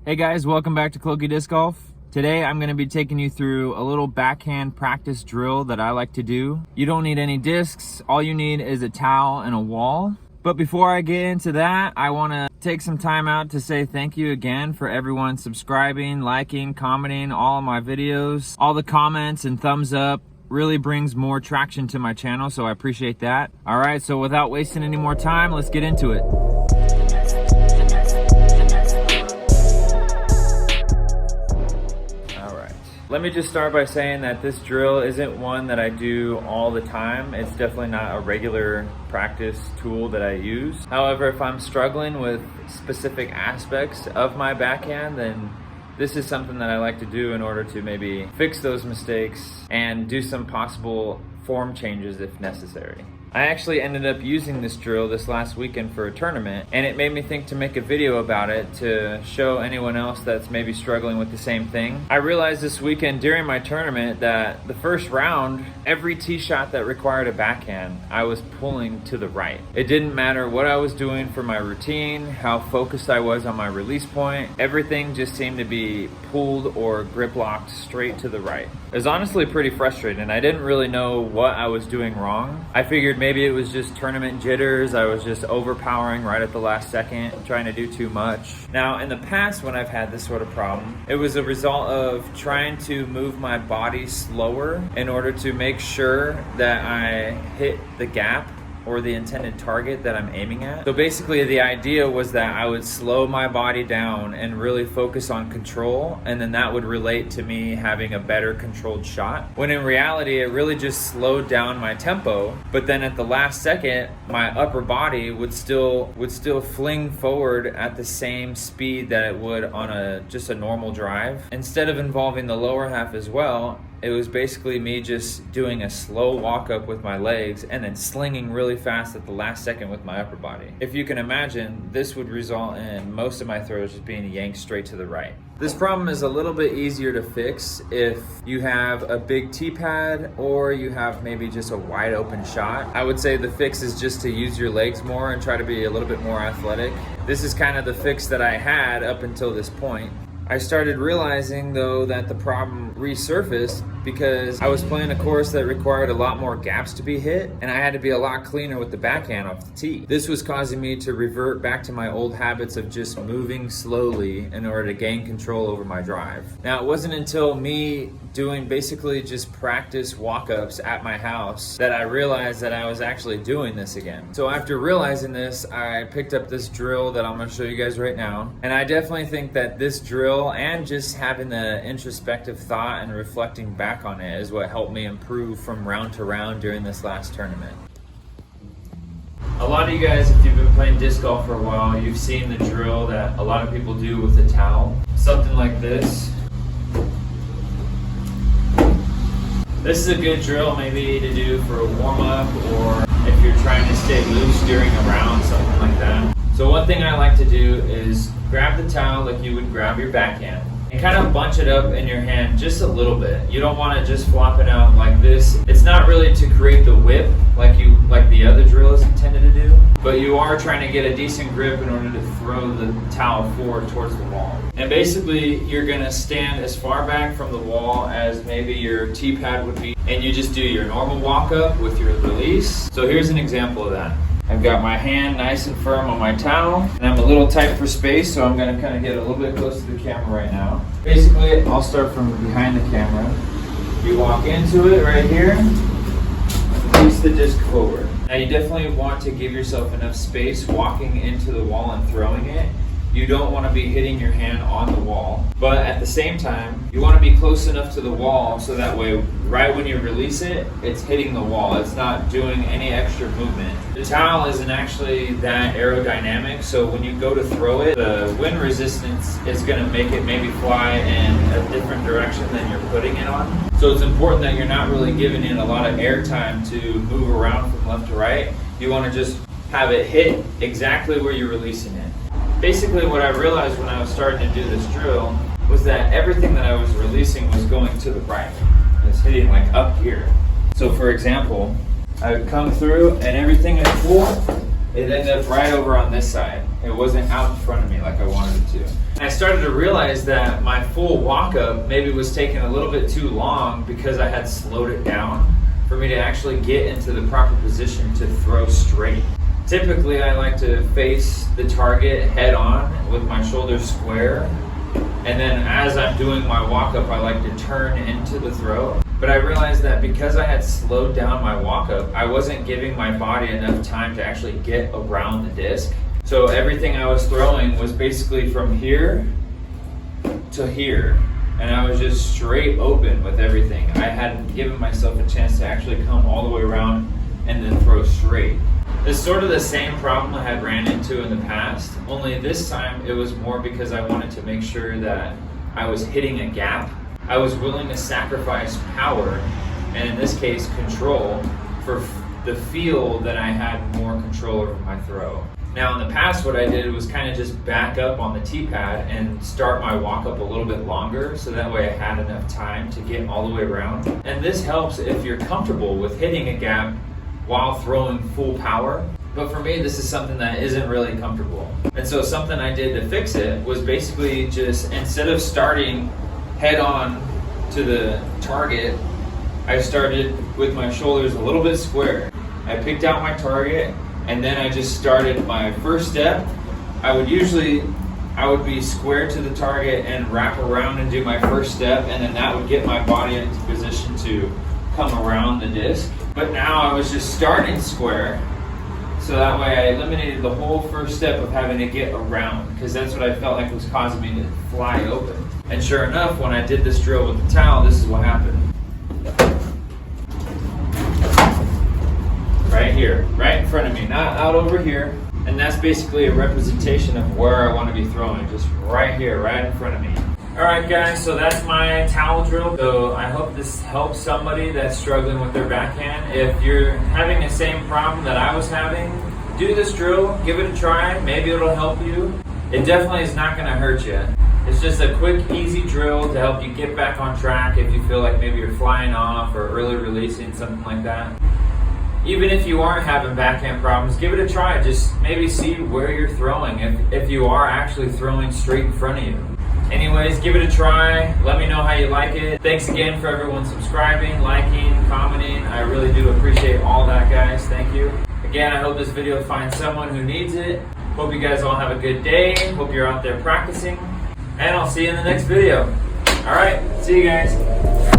Hey guys, welcome back to Cloaky Disc Golf. Today I'm going to be taking you through a little backhand practice drill that I like to do. You don't need any discs, all you need is a towel and a wall. But before I get into that, I want to take some time out to say thank you again for everyone subscribing, liking, commenting all of my videos. All the comments and thumbs up really brings more traction to my channel, so I appreciate that. All right, so without wasting any more time, let's get into it. Let me just start by saying that this drill isn't one that I do all the time. It's definitely not a regular practice tool that I use. However, if I'm struggling with specific aspects of my backhand, then this is something that I like to do in order to maybe fix those mistakes and do some possible form changes if necessary. I actually ended up using this drill this last weekend for a tournament, and it made me think to make a video about it to show anyone else that's maybe struggling with the same thing. I realized this weekend during my tournament that the first round, every tee shot that required a backhand, I was pulling to the right. It didn't matter what I was doing for my routine, how focused I was on my release point, everything just seemed to be pulled or grip locked straight to the right. It was honestly pretty frustrating. I didn't really know what I was doing wrong. I figured maybe it was just tournament jitters. I was just overpowering right at the last second, trying to do too much. Now, in the past when I've had this sort of problem, it was a result of trying to move my body slower in order to make sure that I hit the gap or the intended target that I'm aiming at. So basically the idea was that I would slow my body down and really focus on control, and then that would relate to me having a better controlled shot. When in reality, it really just slowed down my tempo, but then at the last second, my upper body would still fling forward at the same speed that it would on just a normal drive. Instead of involving the lower half as well, it was basically me just doing a slow walk up with my legs and then slinging really fast at the last second with my upper body. If you can imagine, this would result in most of my throws just being yanked straight to the right. This problem is a little bit easier to fix if you have a big tee pad or you have maybe just a wide open shot. I would say the fix is just to use your legs more and try to be a little bit more athletic. This is kind of the fix that I had up until this point. I started realizing though that the problem resurfaced because I was playing a course that required a lot more gaps to be hit, and I had to be a lot cleaner with the backhand off the tee. This was causing me to revert back to my old habits of just moving slowly in order to gain control over my drive. Now, it wasn't until me doing basically just practice walk-ups at my house that I realized that I was actually doing this again. So after realizing this, I picked up this drill that I'm going to show you guys right now, and I definitely think that this drill and just having the introspective thought and reflecting back on it is what helped me improve from round to round during this last tournament. A lot of you guys, if you've been playing disc golf for a while, you've seen the drill that a lot of people do with a towel. Something like this. This is a good drill maybe to do for a warm-up, or if you're trying to stay loose during a round, something like that. So one thing I like to do is grab the towel like you would grab your backhand and kind of bunch it up in your hand just a little bit. You don't want to just flop it out like this. It's not really to create the whip like the other drill is intended to do, but you are trying to get a decent grip in order to throw the towel forward towards the wall. And basically you're going to stand as far back from the wall as maybe your tee pad would be, and you just do your normal walk up with your release. So here's an example of that. I've got my hand nice and firm on my towel, and I'm a little tight for space, so I'm going to kind of get a little bit close to the camera right now. Basically, I'll start from behind the camera. You walk into it right here, and release the disc forward. Now you definitely want to give yourself enough space walking into the wall and throwing it. You don't want to be hitting your hand on the wall, but at the same time, you want to be close enough to the wall so that way, right when you release it, it's hitting the wall. It's not doing any extra movement. The towel isn't actually that aerodynamic, so when you go to throw it, the wind resistance is going to make it maybe fly in a different direction than you're putting it on. So it's important that you're not really giving it a lot of air time to move around from left to right. You want to just have it hit exactly where you're releasing it. Basically what I realized when I was starting to do this drill was that everything that I was releasing was going to the right. It was hitting like up here. So for example, I would come through and everything I pulled, it ended up right over on this side. It wasn't out in front of me like I wanted it to. And I started to realize that my full walk-up maybe was taking a little bit too long because I had slowed it down for me to actually get into the proper position to throw straight. Typically, I like to face the target head on with my shoulders square. And then as I'm doing my walk-up, I like to turn into the throw. But I realized that because I had slowed down my walk-up, I wasn't giving my body enough time to actually get around the disc. So everything I was throwing was basically from here to here. And I was just straight open with everything. I hadn't given myself a chance to actually come all the way around and then throw straight. It's sort of the same problem I had ran into in the past, only this time it was more because I wanted to make sure that I was hitting a gap. I was willing to sacrifice power, and in this case control, for the feel that I had more control over my throw. Now in the past what I did was kind of just back up on the tee pad and start my walk up a little bit longer so that way I had enough time to get all the way around. And this helps if you're comfortable with hitting a gap while throwing full power. But for me, this is something that isn't really comfortable. And so something I did to fix it was basically just, instead of starting head on to the target, I started with my shoulders a little bit square. I picked out my target, and then I just started my first step. I would be square to the target and wrap around and do my first step, and then that would get my body into position to come around the disc. But now I was just starting square, so that way I eliminated the whole first step of having to get around, because that's what I felt like was causing me to fly open. And sure enough, when I did this drill with the towel, this is what happened. Right here, right in front of me, not out over here. And that's basically a representation of where I want to be throwing, just right here, right in front of me. Alright guys, so that's my towel drill. So I hope this helps somebody that's struggling with their backhand. If you're having the same problem that I was having, do this drill, give it a try, maybe it'll help you. It definitely is not going to hurt you. It's just a quick, easy drill to help you get back on track if you feel like maybe you're flying off or early releasing, something like that. Even if you aren't having backhand problems, give it a try. Just maybe see where you're throwing, if you are actually throwing straight in front of you. Anyways, give it a try. Let me know how you like it. Thanks again for everyone subscribing, liking, commenting. I really do appreciate all that, guys. Thank you. Again, I hope this video finds someone who needs it. Hope you guys all have a good day. Hope you're out there practicing. And I'll see you in the next video. All right, see you guys.